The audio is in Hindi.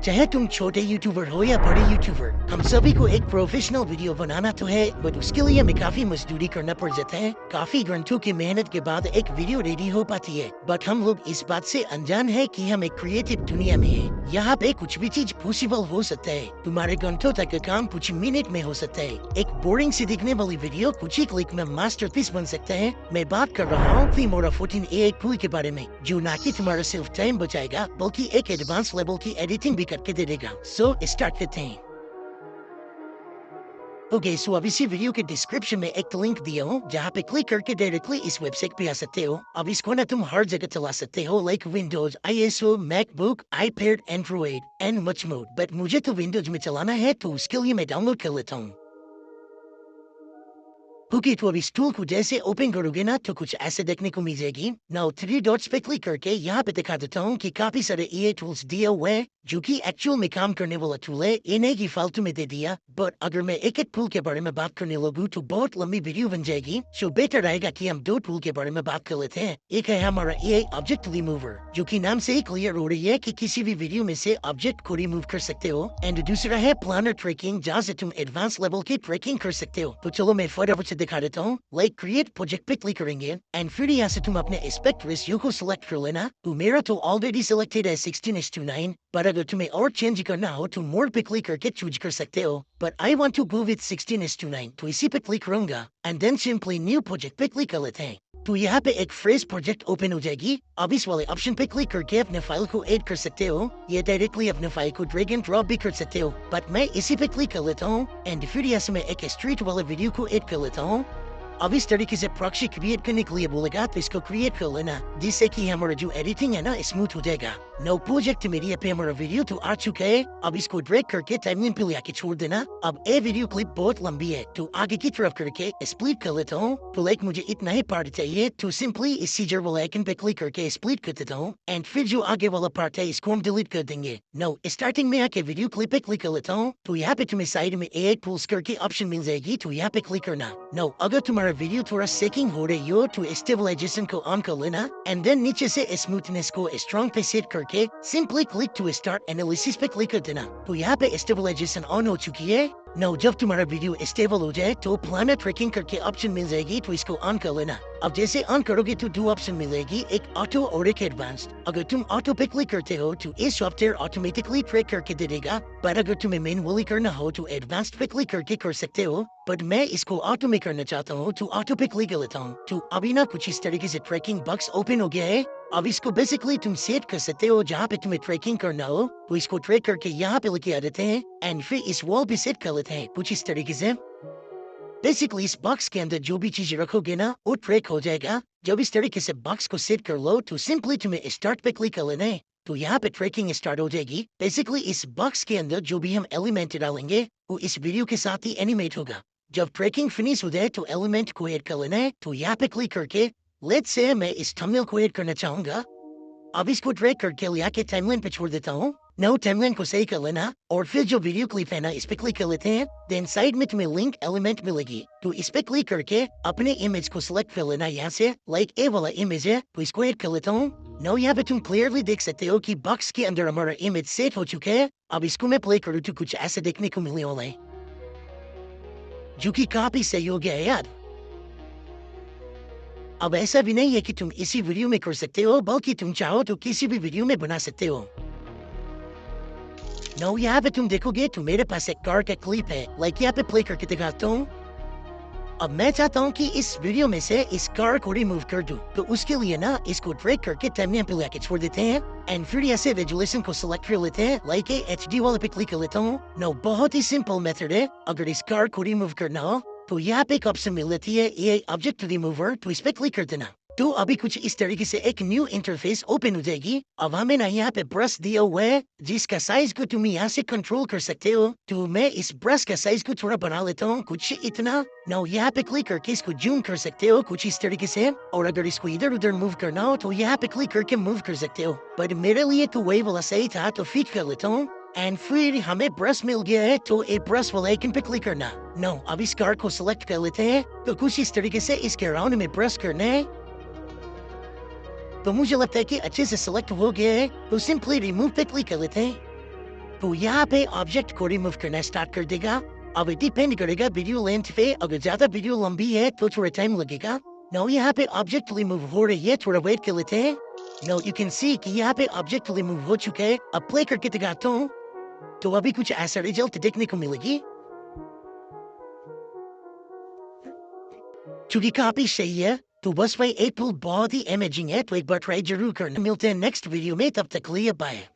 चाहे तुम छोटे यूट्यूबर हो या बड़े यूट्यूबर, हम सभी को एक प्रोफेशनल वीडियो बनाना तो है, बट उसके लिए हमें काफी मजदूरी करना पड़ जाता है। काफी घंटों की मेहनत के बाद एक वीडियो रेडी हो पाती है, बट हम लोग इस बात से अनजान है कि हम एक क्रिएटिव दुनिया में है। यहाँ पे कुछ भी चीज पॉसिबल हो सकता है। तुम्हारे घंटों तक का काम कुछ मिनट में हो सकता है। एक बोरिंग से दिखने वाली वीडियो कुछ ही क्लिक में मास्टरपीस बन सकता है। मैं बात कर रहा हूँ Filmora 14 AI टूल के बारे में, जो ना कि तुम्हारा सिर्फ टाइम बचाएगा बल्कि एक एडवांस लेवल की एडिटिंग भी करके दे देगा। सो स्टार्ट करते हैं। ओके, सो अब इसी वीडियो के डिस्क्रिप्शन में एक लिंक दिया हूँ जहाँ पे क्लिक करके डायरेक्टली इस वेबसाइट पे आ सकते हो। अब इसको ना तुम हर जगह चला सकते हो, like Windows, ISO, MacBook, iPad, Android and much more. But मुझे तो विंडोज में चलाना है, तो उसके लिए मैं डाउनलोड कर लेता हूँ। ओके, तो अब इस टूल को जैसे ओपन करोगे ना तो कुछ ऐसे देखने को मिल जाएगी। नाउ 3 डॉट्स पे क्लिक करके यहाँ पे दिखा देता हूँ कि काफी सारे AI टूल्स दिए हुए हैं जो कि एक्चुअल में काम करने वाला टूल है। इन्हें की फालतू में दे दिया, बट अगर मैं एक एक टूल के बारे में बात करने लगूँ तो बहुत लंबी वीडियो बन जाएगी। सो बेटर रहेगा कि हम दो टूल के बारे में बात कर लेते हैं। एक है हमारा AI ऑब्जेक्ट रिमूवर, जो कि नाम से ही क्लियर हो रही है कि किसी भी वीडियो में से ऑब्जेक्ट को रिमूव कर सकते हो। एंड दूसरा है प्लानर ट्रैकिंग, जहाँ से तुम एडवांस लेवल की ट्रैकिंग कर सकते हो। तो चलो मैं फटाफट से दिखा देता हूँ। लाइक क्रिएट प्रोजेक्ट पे क्लिक करेंगे एंड फिर यहाँ से तुम अपने एस्पेक्ट रेशियो को सिलेक्ट कर लेना। तो मेरा तो ऑलरेडी सिलेक्टेड है 16:9, पर अगर तुम्हें और चेंज करना हो तो मोर पे क्लिक करके चूज कर सकते हो। But I want to go with 16:9, तो इसी पे क्लिक करूंगा and then simply new project पे क्लिक कर लेते हैं। तो यहाँ पे एक फ्रेश प्रोजेक्ट ओपन हो जाएगी। अब इस वाले ऑप्शन पे क्लिक करके अपने फाइल को ऐड कर सकते हो, या डायरेक्टली अपने फाइल को ड्रैग एंड ड्रॉप भी कर सकते हो। बट मैं इसी पे क्लिक कर लेता हूँ एंड फिर यहाँ से मैं एक स्ट्रीट वाले वीडियो को ऐड कर लेता हूँ। अब इस तरीके से प्रॉक्सी क्रिएट करने के लिए बोलेगा तो इसको क्रिएट कर लेना, जिससे कि हमारा जो एडिटिंग है ना स्मूथ हो जाएगा। नो प्रोजेक्ट मीडिया पे हमारा वीडियो तो आ चुका है। अब इसको ड्रैग करके टाइमलाइन पे ले आके छोड़ देना। अब ये वीडियो क्लिप बहुत लंबी है, तो आगे की तरफ करके स्प्लिट कर लेता हूँ। तो लाइक मुझे इतना ही पार्ट चाहिए, तो सिंपली इस सीजर वाला आइकन पे क्लिक करके स्प्लिट कर देता हूँ एंड फिर जो आगे वाला पार्ट है इसको हम डिलीट कर देंगे। नो, स्टार्टिंग में आके वीडियो क्लिप पे क्लिक कर लेता हूँ। तो यहाँ पे तुम्हें साइड में AI टूल्स करके ऑप्शन मिल जाएगी, तो यहाँ पे क्लिक करना। नो, अगर तुम्हारा वीडियो थोड़ा सेकिंग हो रही हो तो स्टेबलाइजेशन को ऑन कर लेना एंड देन नीचे से स्मूथनेस को स्ट्रॉन्ग पे सेट करके simply click to start analysis पे क्लिक कर देना। तो यहाँ पे स्टेबलाइजेशन ऑन हो चुकी है। नो, जब तुम्हारा वीडियो स्टेबल हो जाए तो प्लानर ट्रैकिंग करके ऑप्शन मिल जाएगी, तो इसको ऑन कर लेना। अब जैसे ऑन करोगे तो दो ऑप्शन मिलेगी, एक ऑटो और एक एडवांस्ड। अगर तुम ऑटो पे क्लिक करते हो तो इस सॉफ्टवेयर ऑटोमेटिकली ट्रैक करके दे देगा, पर अगर तुम्हें मैनुअली करना हो तो एडवांस्ड पे क्लिक करके कर सकते हो। बट मैं इसको ऑटो में करना चाहता हूँ, तो ऑटो पे क्लिक कर लेता हूँ। तो अभी ना कुछ इस तरीके से ट्रैकिंग बॉक्स ओपन हो गया है। अब इसको बेसिकली तुम सेट कर सकते हो जहाँ पे तुम्हें ट्रैकिंग करना हो, तो इसको ट्रैक करके यहाँ पे लेके आ देते हैं एंड फिर इस वॉल पे सेट कर लेते हैं कुछ इस तरीके से। बेसिकली इस बॉक्स के अंदर जो भी चीजें रखोगे ना वो ट्रैक हो जाएगा। जब इस तरीके से बॉक्स को सेट कर लो तो सिंपली तुम्हें स्टार्ट पे क्लिक कर लेना है, तो यहाँ पे ट्रैकिंग स्टार्ट हो जाएगी। बेसिकली इस बॉक्स के अंदर जो भी हम एलिमेंट डालेंगे वो इस वीडियो के साथ ही एनिमेट होगा। जब ट्रैकिंग फिनिश हो जाए तो एलिमेंट को ऐड कर लेना है, तो यहाँ पे क्लिक करके लेट्स से मैं इस थंबनेल को ऐड करना चाहूंगा। अब इसको ड्रैग करके ले आके टाइमलाइन पे छोड़ देता हूँ। नो, टाइमलाइन को सही कर लेना और फिर जो वीडियो क्लिप है ना इस पे क्लिक कर लेते हैं। देन साइड में तुम्हें लिंक एलिमेंट मिलेगी, तो इस पे क्लिक करके अपने इमेज को सिलेक्ट कर लेना यहाँ से। लाइक ए वाला इमेज है, तो इसको ऐड कर लेता हूँ। नो, यहाँ पे तुम क्लियरली देख सकते हो कि बॉक्स के अंदर हमारा इमेज सेट हो चुका है। अब इसको मैं प्ले करूँ तो कुछ ऐसे देखने को मिलने वाला है, जो कि काफी सही हो गया है यार। अब ऐसा भी नहीं है कि तुम इसी वीडियो में कर सकते हो, बल्कि तुम चाहो तो किसी भी वीडियो में बना सकते हो। नो, यहाँ पे तुम देखोगे तो मेरे पास एक कार का क्लिप है, लाइक यहाँ पे प्ले करके दिखाता हूँ। अब मैं चाहता हूँ कि इस वीडियो में से इस कार को रिमूव कर दूं, तो उसके लिए ना इसको ड्रैग करके टाइमलाइन पे लेके छोड़ देते हैं एंड फिर ऐसे रेजुलेशन को सिलेक्ट कर लेते हैं, लाइक HD वाले पे क्लिक कर लेता हूँ। नो, बहुत ही सिंपल मेथड है। अगर इस कार को रिमूव करना हो तो यहाँ पे एक ऑप्शन मिल जाती है AI ऑब्जेक्ट रिमूवर, तो इस पे क्लिक कर देना। तो अभी कुछ इस तरीके से एक न्यू इंटरफेस ओपन हो जाएगी। अब हमें ना यहाँ पे ब्रश दिया हुआ है जिसका साइज को तुम यहाँ से कंट्रोल कर सकते हो, तो मैं इस ब्रश का साइज को थोड़ा बना लेता हूँ, कुछ इतना। नो, यहाँ पे क्लिक करके इसको जूम कर सकते हो कुछ इस तरीके से, और अगर इसको इधर उधर मूव करना हो तो यहाँ पे क्लिक करके मूव कर सकते हो। बट मेरे लिए तो वही वाला सही था, तो फिट कर लेता हूँ एंड फिर हमें ब्रश मिल गया है, तो एक ब्रश वाला आइकन पे क्लिक करना। नो, अब इस कार को सिलेक्ट कर लेते हैं, तो कुछ इस तरीके से इसके राउंड में ब्रश करना है। तो मुझे लगता है कि अच्छे से सिलेक्ट हो गया है, तो सिंपली रिमूव पे क्लिक कर लेते हैं। तो यहाँ पे ऑब्जेक्ट को रिमूव करना स्टार्ट कर देगा। अब डिपेंड करेगा वीडियो लेंथ पे, अगर ज्यादा वीडियो लंबी है तो थोड़ा टाइम लगेगा। नाउ यहाँ पे ऑब्जेक्ट रिमूव हो रही है, थोड़ा वेट कर लेते हैं। नाउ यू कैन सी कि यहाँ पे ऑब्जेक्ट रिमूव हो चुका है। अब प्ले करके दिखाता हूँ तो अभी कुछ ऐसा रिजल्ट देखने को मिलेगी। चूंकि काफी सही है तो बस भाई एक बहुत ही अमेजिंग है, तो एक बार ट्राई जरूर करना। मिलते हैं नेक्स्ट वीडियो में, तब तक के लिए बाय।